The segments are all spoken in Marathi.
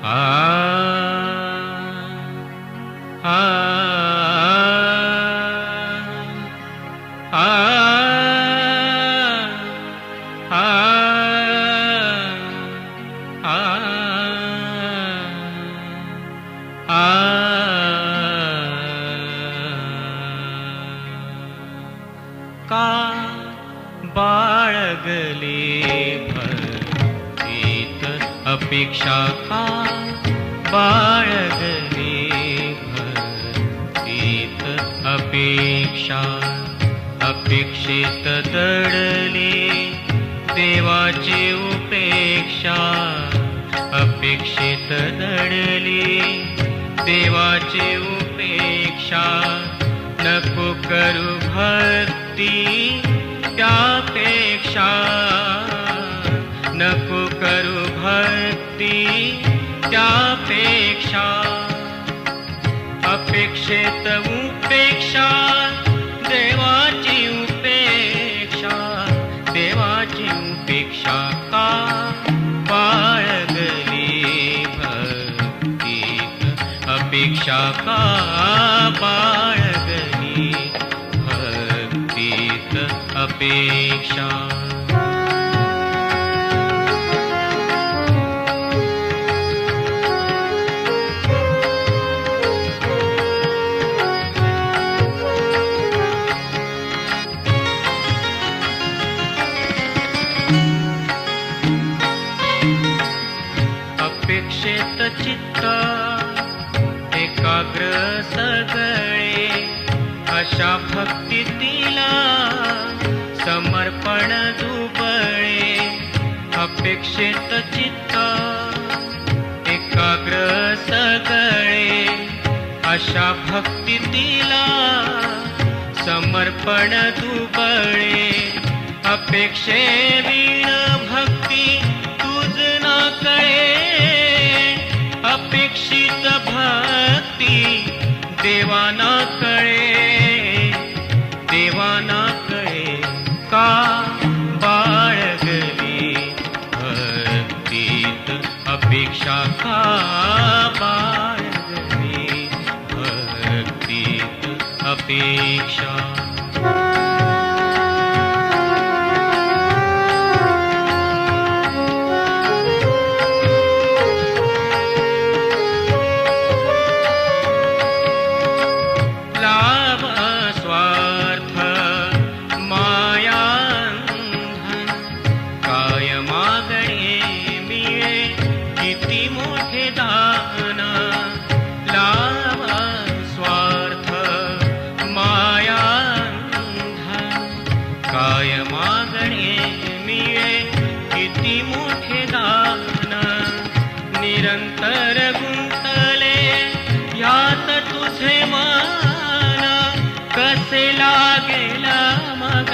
आ आ आ का बाळगले भक्तीत अपेक्षा का बाळगले भक्तीत अपेक्षा अपेक्षित दडले देवाची उपेक्षा अपेक्षित दडले देवाची उपेक्षा नको करू भक्ती त्यापेक्षा नको करू भक्ती त्यापेक्षा अपेक्षित उपेक्षा देवाची उपेक्षा देवाची उपेक्षा का बाळगली भक्तीत अपेक्षा का बाळगली भक्तीत अपेक्षा अपेक्षित चित्त एकाग्र सगळे अशा भक्तीला समर्पण दुबळे अपेक्षित चित्त एकाग्र सगळे अशा भक्तीला समर्पण दुबळे अपेक्षे विण भक्ती तुझ ना कळे अपेक्षित भक्ती देवाना कळे देवाना कळे का बाळगली भक्तीत अपेक्षा का बाळगली भक्तीत अपेक्षा काय मागणे मिळे किती मोठे दान निरंतर गुंतले यात तुझे मान कसे लागेला मग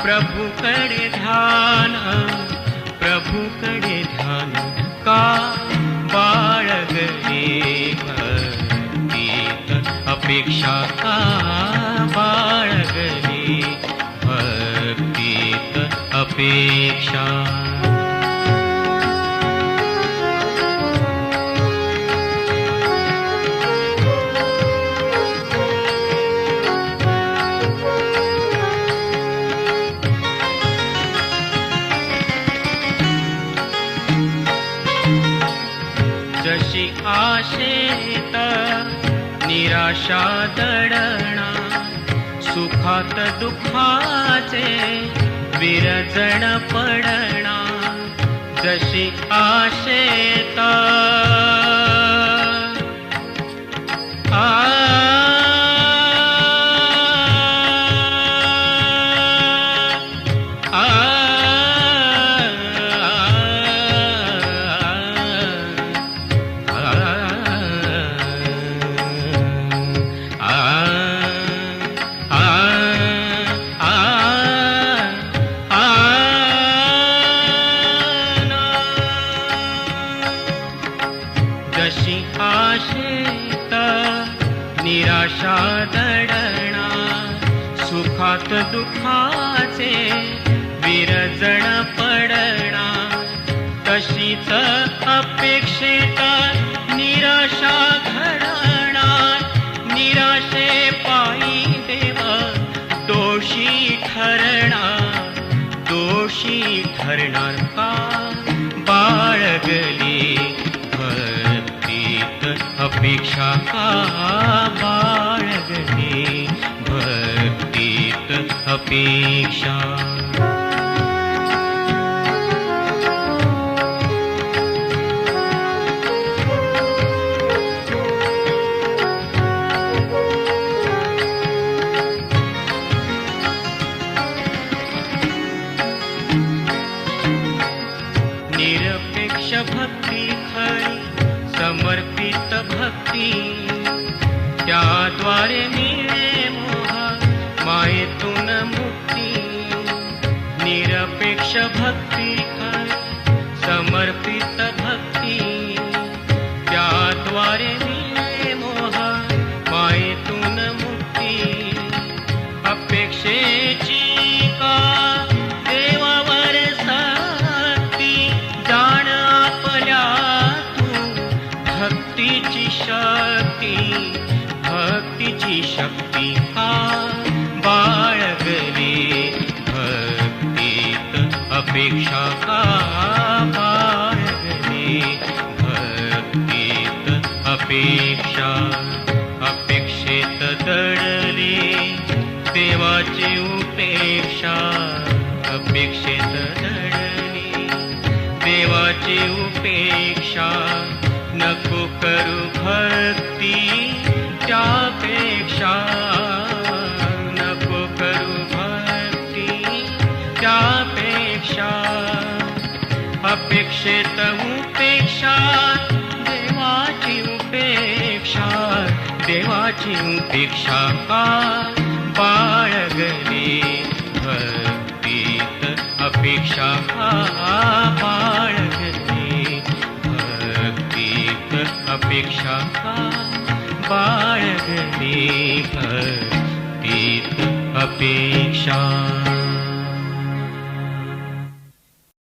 प्रभूकडे ध्यान प्रभूकडे ध्यान का बाळगली भक्तीत अपेक्षा का बाळगली भक्तीत अपेक्षा जशी आशेत निराशा दडणा सुखात दुःखाचे विरजण पडणा जशी आशेत जशी आशेत निराशा दडणा सुखात दुःखाचे विरजण पडणा तशी कधीच अपेक्षेत निराशा घडणार, निराशे पायी देव दोषी ठरणार, दोषी ठरणार का बाळगली भक्तीत अपेक्षा का बाळगली भक्तीत अपेक्षा. निरपेक्ष भक्ती खरी समर्पित भक्ती, त्याद्वारे मिळे मोह मायेतून मुक्ती. निरपेक्ष भक्ती खरी समर्पित भक्ती, त्याद्वारे मिळे मोह मायेतून मुक्ती. अपेक्षेची का देवावर सक्ती, जाण आपल्यातून भक्तीची शक्ती, भक्तीची शक्ती का बाळगली भक्तीत अपेक्षा का बाळगली भक्तीत अपेक्षा. अपेक्षेत दडली देवाची उपेक्षा, अपेक्षेत दडली देवाची उपेक्षा. नको करू भक्ती त्यापेक्षा, नको करू भक्ती त्यापेक्षा. अपेक्षेत उपेक्षा देवाची उपेक्षा, देवाची उपेक्षा का बाळगली भक्तीत अपेक्षा का बाळगली भक्तीत अपेक्षा का बाळगली भक्तीत अपेक्षा.